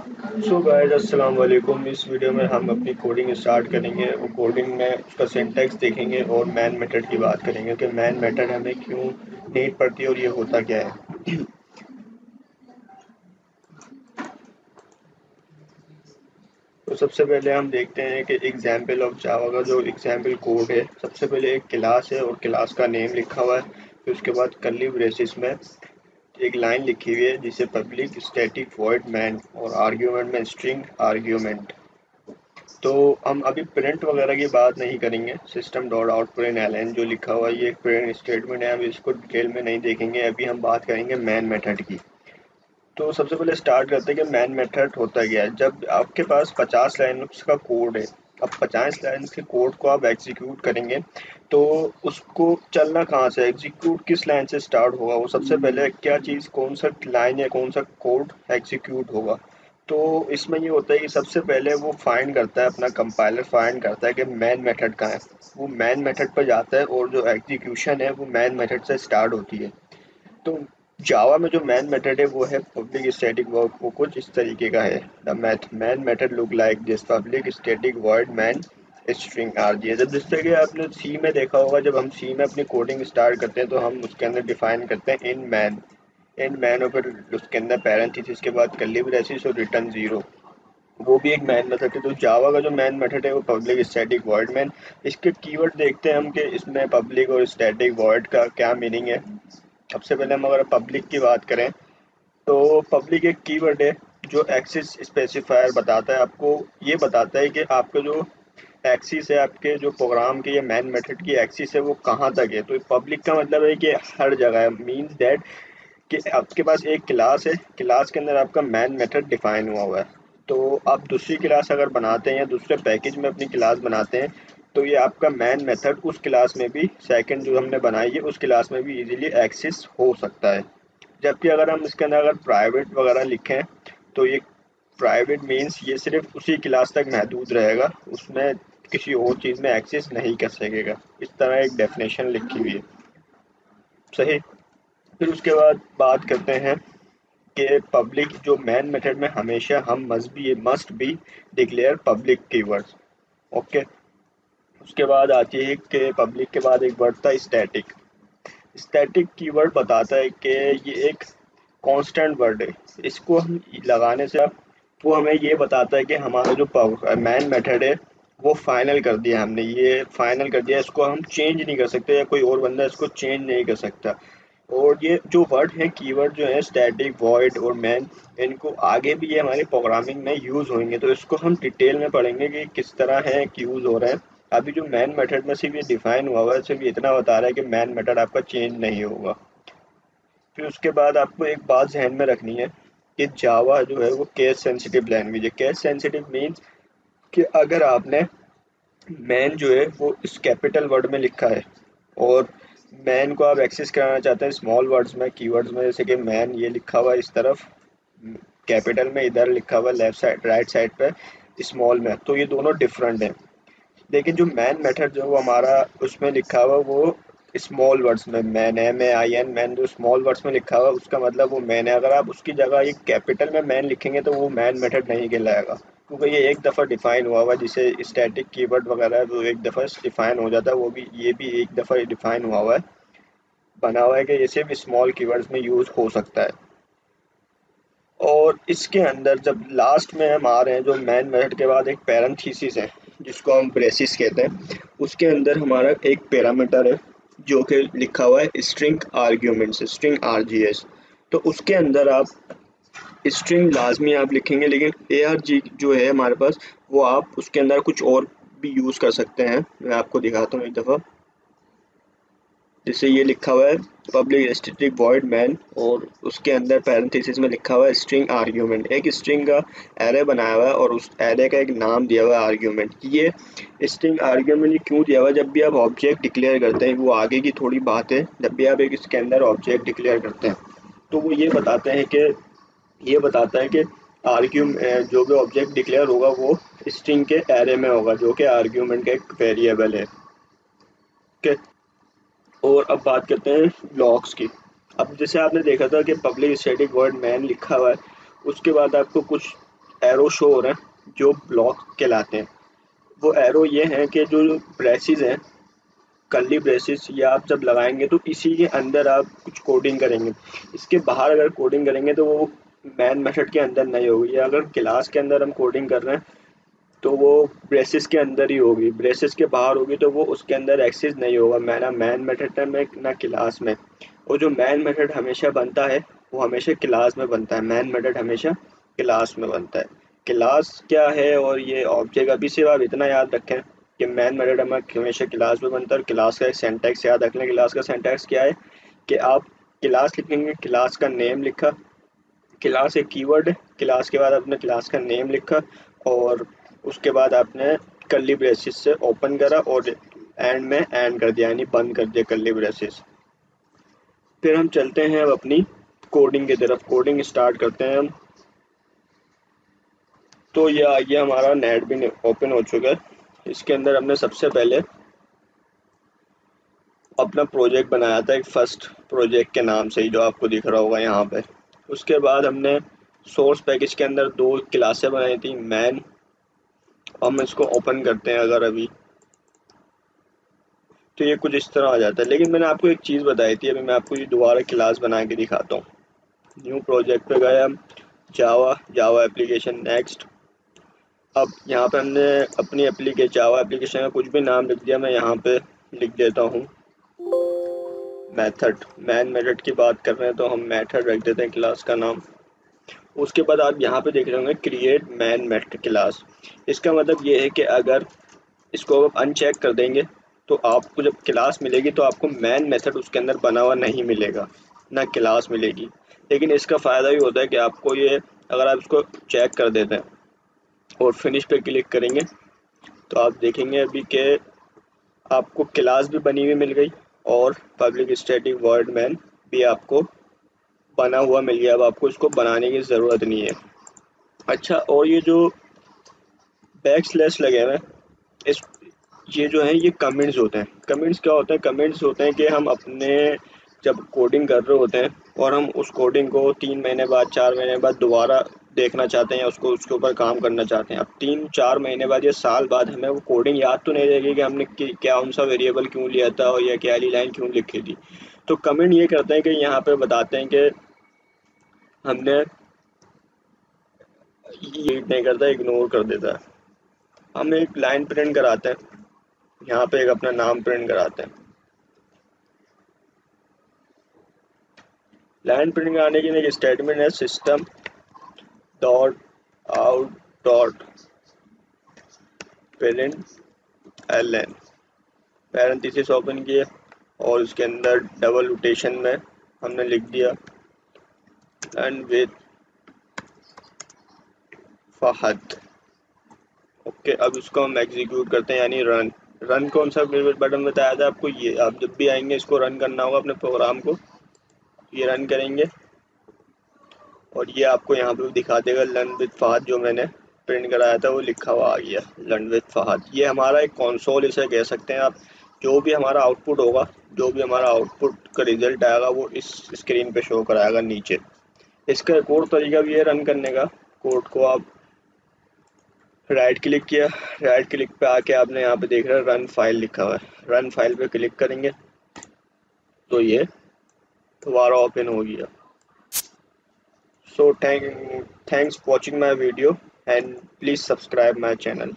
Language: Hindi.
सो गाइस अस्सलाम वालेकुम। इस वीडियो में हम अपनी कोडिंग स्टार्ट करेंगे। वो कोडिंग में उसका सिंटैक्स देखेंगे और मैन मेथड की बात करेंगे कि मैन मेथड हमें क्यों नीड पड़ती है और ये होता क्या है। तो सबसे पहले हम देखते हैं कि एग्जाम्पल ऑफ जावा का जो एग्जाम्पल कोड है। सबसे पहले एक क्लास है और क्लास का नेम लिखा हुआ है। फिर उसके बाद कर्ली ब्रेसिस में एक लाइन लिखी हुई है जिसे पब्लिक स्टैटिक वॉइड मैन और आर्ग्यूमेंट में स्ट्रिंग आर्ग्यूमेंट। तो हम अभी प्रिंट वगैरह की बात नहीं करेंगे। System dot out print ln जो लिखा हुआ है ये एक प्रिंट स्टेटमेंट है। हम इसको डिटेल में नहीं देखेंगे। अभी हम बात करेंगे मैन मेथड की। तो सबसे पहले स्टार्ट करते हैं कि मैन मेथड होता क्या है। जब आपके पास 50 लाइन्स का कोड है, अब 50 लाइन के कोड को आप एग्जीक्यूट करेंगे तो उसको चलना कहाँ से, एग्जीक्यूट किस लाइन से स्टार्ट होगा, वो सबसे पहले क्या चीज़, कौन सा लाइन या कौन सा कोड एग्जीक्यूट होगा। तो इसमें ये होता है कि सबसे पहले वो फाइंड करता है, अपना कंपाइलर फाइंड करता है कि मैन मेथड कहाँ है। वो मैन मेथड पर जाता है और जो एग्जीक्यूशन है वो मैन मेथड से स्टार्ट होती है। तो जावा में जो मैन मेथड है वो है पब्लिक स्टैटिक वॉइड। वो कुछ इस तरीके का है। The main method look like this public static void main string arg. जब जिस तरह के आपने सी में देखा होगा, जब हम सी में अपनी कोडिंग स्टार्ट करते हैं तो हम उसके अंदर डिफाइन करते हैं इन मैन और फिर उसके अंदर पैरेंथेसिस के बाद कर्ली ब्रेसिस और रिटर्न जीरो। वो भी एक मैन मेथड है। तो जावा का जो मैन मेथड है वो पब्लिक स्टैटिक वॉइड मैन। इसके कीवर्ड देखते हैं हम कि इसमें पब्लिक और स्टैटिक वॉइड का क्या मीनिंग है। सबसे पहले हम अगर पब्लिक की बात करें तो पब्लिक एक कीवर्ड है जो एक्सिस स्पेसिफायर बताता है आपको। ये बताता है कि आपका जो एक्सिस है, आपके जो प्रोग्राम के या मैन मेथड की एक्सिस है वो कहाँ तक है। तो पब्लिक का मतलब है कि हर जगह है। मीन्स दैट कि आपके पास एक क्लास है, क्लास के अंदर आपका मैन मेथड डिफाइन हुआ है। तो आप दूसरी क्लास अगर बनाते हैं या दूसरे पैकेज में अपनी क्लास बनाते हैं तो ये आपका मैन मेथड उस क्लास में भी, सेकंड जो हमने बनाई है उस क्लास में भी इजीली एक्सेस हो सकता है। जबकि अगर हम इसके अंदर अगर प्राइवेट वगैरह लिखें तो ये प्राइवेट मीन्स ये सिर्फ उसी क्लास तक महदूद रहेगा, उसमें किसी और चीज़ में एक्सेस नहीं कर सकेगा। इस तरह एक डेफिनेशन लिखी हुई है। सही। फिर उसके बाद बात करते हैं कि पब्लिक जो मैन मेथड में हमेशा हम must be declare public keywords. Okay. उसके बाद आती है कि पब्लिक के बाद एक वर्ड था स्टैटिक। स्टैटिक कीवर्ड बताता है कि ये एक कांस्टेंट वर्ड है। इसको हम लगाने से वो हमें ये बताता है कि हमारा जो मैन मेथड है वो फाइनल कर दिया हमने, ये फाइनल कर दिया, इसको हम चेंज नहीं कर सकते या कोई और बंदा इसको चेंज नहीं कर सकता। और ये जो वर्ड है, कीवर्ड जो है स्टैटिक वॉइड और मैन, इनको आगे भी ये हमारे प्रोग्रामिंग में यूज़ होंगे। तो इसको हम डिटेल में पढ़ेंगे कि किस तरह है कि यूज़ हो रहा है। अभी जो मैन मेथड में सिर्फ ये डिफाइन हुआ है, सिर्फ इतना बता रहा है कि मैन मेथड आपका चेंज नहीं होगा। फिर उसके बाद आपको एक बात ध्यान में रखनी है कि जावा जो है वो केस सेंसिटिव लैंग्वेज है। केस सेंसिटिव मीन्स कि अगर आपने मैन जो है वो इस कैपिटल वर्ड में लिखा है और मैन को आप एक्सेस कराना चाहते हैं स्मॉल वर्ड्स में, कीवर्ड्स में, जैसे कि मैन ये लिखा हुआ है इस तरफ कैपिटल में, इधर लिखा हुआ लेफ्ट साइड राइट साइड पे स्मॉल में, तो ये दोनों डिफरेंट हैं। लेकिन जो मैन मेथड जो वो हमारा उसमें लिखा हुआ वो स्मॉल वर्ड्स में, मैन MAIN मैन जो स्मॉल वर्ड्स में लिखा हुआ उसका मतलब वो मैन है। अगर आप उसकी जगह एक कैपिटल में मैन लिखेंगे तो वो मैन मेथड नहीं कहलाएगा, क्योंकि ये एक दफ़ा डिफाइन हुआ जिसे स्टैटिक कीवर्ड वगैरह है वो एक दफ़ा डिफाइन हो जाता है। वो भी ये भी एक दफ़ा डिफाइन हुआ है, बना हुआ है कि ये सिर्फ स्मॉल कीवर्ड्स में यूज़ हो सकता है। और इसके अंदर जब लास्ट में हम आ रहे हैं, जो मैन मेथड के बाद एक पैरेंथेसिस है जिसको हम ब्रेसिस कहते हैं, उसके अंदर हमारा एक पैरामीटर है जो कि लिखा हुआ है स्ट्रिंग आर्ग्यूमेंट्स, स्ट्रिंग RGS। तो उसके अंदर आप स्ट्रिंग लाजमी आप लिखेंगे, लेकिन ARG जो है हमारे पास वो आप उसके अंदर कुछ और भी यूज़ कर सकते हैं। मैं आपको दिखाता हूँ एक दफ़ा। जैसे ये लिखा हुआ है पब्लिक स्टैटिक वॉइड मैन और उसके अंदर पैरेंथेसिस में लिखा हुआ है स्ट्रिंग आर्ग्यूमेंट। एक स्ट्रिंग का एरे बनाया हुआ है और उस एरे का एक नाम दिया हुआ है आर्ग्यूमेंट। ये स्ट्रिंग आर्ग्यूमेंट ये क्यों दिया हुआ है, जब भी आप ऑब्जेक्ट डिक्लेयर करते हैं, वो आगे की थोड़ी बात है, जब भी आप एक इसके अंदर ऑब्जेक्ट डिक्लेयर करते हैं तो वो ये बताता है कि आर्ग्यूम जो भी ऑब्जेक्ट डिक्लेयर होगा वो स्ट्रिंग के एरे में होगा जो कि आर्ग्यूमेंट का एक वेरिएबल है। ओके। और अब बात करते हैं ब्लॉक्स की। अब जैसे आपने देखा था कि पब्लिक स्टैटिक वर्ड मैन लिखा हुआ है, उसके बाद आपको कुछ एरो शो हो रहे हैं जो ब्लॉक कहलाते हैं। वो एरो ये हैं कि जो ब्रेसेस हैं, कर्ली ब्रेसेस, ये आप जब लगाएंगे तो इसी के अंदर आप कुछ कोडिंग करेंगे। इसके बाहर अगर कोडिंग करेंगे तो वो मैन मेथड के अंदर नहीं होगी, या अगर क्लास के अंदर हम कोडिंग कर रहे हैं तो वो ब्रेसेस के अंदर ही होगी। ब्रेसेस के बाहर होगी तो वो उसके अंदर एक्सेस नहीं होगा, मैं ना मैन मेथड में ना क्लास में। और जो मैन मेथड हमेशा बनता है वो हमेशा क्लास में बनता है, मैन मेथड हमेशा क्लास में बनता है। क्लास क्या है और ये ऑब्जेक्ट, अभी से आप इतना याद रखें कि मैन मेथड हमें हमेशा क्लास में बनता है। और क्लास का एक सिंटैक्स याद रख लें। क्लास का सिंटैक्स क्या है कि आप क्लास लिखेंगे, क्लास का नेम लिखा, क्लास एक कीवर्ड है, क्लास के बाद आपने क्लास का नेम लिखा और उसके बाद आपने कर्ली ब्रेसेस से ओपन करा और एंड में एंड कर दिया, यानी बंद कर दिया कर्ली ब्रेसेस। फिर हम चलते हैं अब अपनी कोडिंग की तरफ, कोडिंग स्टार्ट करते हैं हम। तो ये आ गया हमारा नेट भी ओपन हो चुका है। इसके अंदर हमने सबसे पहले अपना प्रोजेक्ट बनाया था, एक फर्स्ट प्रोजेक्ट के नाम से ही जो आपको दिख रहा होगा यहाँ पे। उसके बाद हमने सोर्स पैकेज के अंदर दो क्लासें बनाई थी, मैन। हम इसको ओपन करते हैं अगर अभी, तो ये कुछ इस तरह आ जाता है। लेकिन मैंने आपको एक चीज़ बताई थी, अभी मैं आपको ये दोबारा क्लास बना के दिखाता हूँ। न्यू प्रोजेक्ट पे गए हम, जावा एप्लीकेशन, नेक्स्ट। अब यहाँ पे हमने अपनी जावा एप्लीकेशन का कुछ भी नाम लिख दिया। मैं यहाँ पे लिख देता हूँ मेथड। मैन मेथड की बात कर रहे हैं तो हम मेथड रख देते हैं क्लास का नाम। उसके बाद आप यहाँ पे देख रहे होंगे क्रिएट मैन मेथड क्लास। इसका मतलब ये है कि अगर इसको आप अनचेक कर देंगे तो आपको जब क्लास मिलेगी तो आपको मैन मेथड उसके अंदर बना हुआ नहीं मिलेगा, ना क्लास मिलेगी। लेकिन इसका फ़ायदा ये होता है कि आपको ये, अगर आप इसको चेक कर देते हैं और फिनिश पे क्लिक करेंगे तो आप देखेंगे अभी कि आपको क्लास भी बनी हुई मिल गई और पब्लिक स्टैटिक वॉइड मैन भी आपको बना हुआ मिल गया। अब आपको इसको बनाने की ज़रूरत नहीं है। अच्छा, और ये जो बैक स्लैश लगे हुए हैं, इस ये जो है ये कमेंट्स होते हैं। कमेंट्स क्या होते हैं? कमेंट्स होते हैं कि हम अपने जब कोडिंग कर रहे होते हैं और हम उस कोडिंग को 3 महीने बाद, 4 महीने बाद दोबारा देखना चाहते हैं या उसको उसके ऊपर काम करना चाहते हैं। अब 3-4 महीने बाद या साल बाद हमें वो कोडिंग याद तो नहीं रहेगी कि हमने क्या कौन सा वेरिएबल क्यों लिया था और या क्या लाइन क्यों लिखी थी। तो कमेंट ये करते हैं कि यहाँ पे बताते हैं कि हमने ये नहीं करता, इग्नोर कर देता है। हम एक लाइन प्रिंट कराते हैं, यहाँ पे एक अपना नाम प्रिंट कराते हैं। लाइन प्रिंट कराने के लिए एक स्टेटमेंट है, system dot out dot print ln, parenthesis open किए और उसके अंदर डबल रोटेशन में हमने लिख दिया एंड विद फहद। ओके, अब इसको हम एग्जीक्यूट करते हैं, यानी रन। रन कौन सा बटन बताया था आपको? ये आप जब भी आएंगे इसको रन करना होगा अपने प्रोग्राम को, ये रन करेंगे और ये आपको यहाँ पे दिखा देगा लर्न विद फहद। जो मैंने प्रिंट कराया था वो लिखा हुआ आ गया, लर्न विद फहद। ये हमारा एक कंसोल इसे कह सकते हैं आप। जो भी हमारा आउटपुट होगा, जो भी हमारा आउटपुट का रिजल्ट आएगा वो इस स्क्रीन पे शो कराएगा नीचे। इसका एक और तरीका भी है रन करने का। कोड को आप राइट क्लिक किया, राइट क्लिक पे आके आपने यहाँ पे देख रहे हैं रन फाइल लिखा हुआ है, रन फाइल पे क्लिक करेंगे तो ये दोबारा ओपन हो गया। So thanks for watching my video and please subscribe my channel.